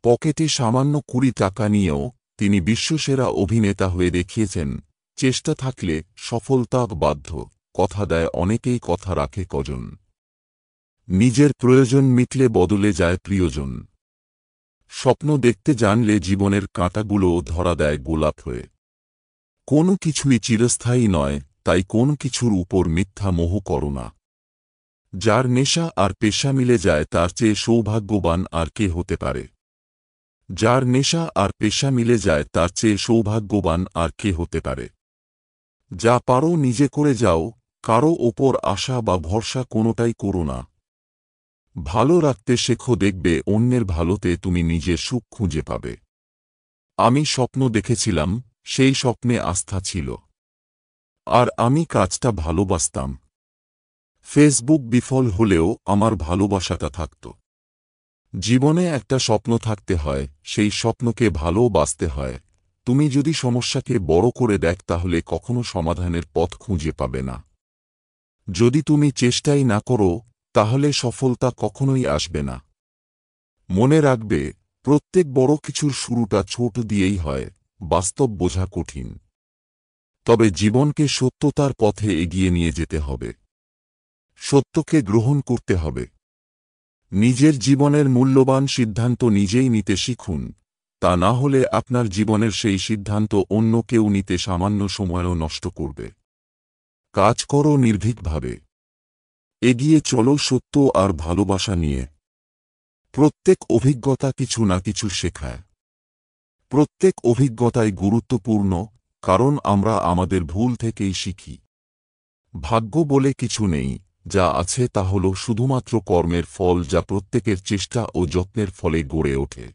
পকেটে সামান্য 20 টাকা নিয়েও তিনি বিশ্বসেরা অভিনেতা হয়ে দেখিয়েছেন, চেষ্টা থাকলে সফলতা বাধ্য, কথা দেয় অনেকেই, কথা রাখে কজন। নিজের প্রয়োজন মিটলে বদলে যায় প্রিয়জন। স্বপ্ন দেখতে জানলে জীবনের কাঁটাগুলোও ধরা দেয় গোলাপ হয়ে। কোনো কিছুই চিরস্থায়ী নয়, তাই কোন কিছুর উপর মিথ্যা মোহ করো না। যার নেশা আর পেশা মিলে যায় তার চেয়ে সৌভাগ্যবান আর কে হতে পারে? যার নেশা আর পেশা মিলে যায় তার চেয়ে সৌভাগ্যবান আর কে হতে পারে? যা পারো নিজে করে যাও, কারো ওপর আশা বা ভরসা কোনোটাই করো না। ভালো রাখতে শেখো, দেখবে অন্যের ভালোতে তুমি নিজের সুখ খুঁজে পাবে। আমি স্বপ্ন দেখেছিলাম, সেই স্বপ্নে আস্থা ছিল, আর আমি কাজটা ভালোবাসতাম। ফেসবুক বিফল হলেও আমার ভালোবাসাটা থাকত। জীবনে একটা স্বপ্ন থাকতে হয়, সেই স্বপ্নকে ভালোবাসতে হয়। তুমি যদি সমস্যাকে বড় করে দেখ তাহলে কখনো সমাধানের পথ খুঁজে পাবে না। যদি তুমি চেষ্টাই না করো তাহলে সফলতা কখনোই আসবে না। মনে রাখবে, প্রত্যেক বড় কিছুর শুরুটা ছোট দিয়েই হয়। বাস্তব বোঝা কঠিন, তবে জীবনকে সত্যতার পথে এগিয়ে নিয়ে যেতে হবে। সত্যকে গ্রহণ করতে হবে। নিজের জীবনের মূল্যবান সিদ্ধান্ত নিজেই নিতে শিখুন, তা না হলে আপনার জীবনের সেই সিদ্ধান্ত অন্য কেউ নিতে সামান্য সময়ও নষ্ট করবে। কাজ করো নির্ভীকভাবে, এগিয়ে চলো সত্য আর ভালোবাসা নিয়ে। প্রত্যেক অভিজ্ঞতা কিছু না কিছু শেখায়। প্রত্যেক অভিজ্ঞতাই গুরুত্বপূর্ণ, কারণ আমরা আমাদের ভুল থেকেই শিখি। ভাগ্য বলে কিছু নেই, যা আছে তা হল শুধুমাত্র কর্মের ফল, যা প্রত্যেকের চেষ্টা ও যত্নের ফলে গড়ে ওঠে।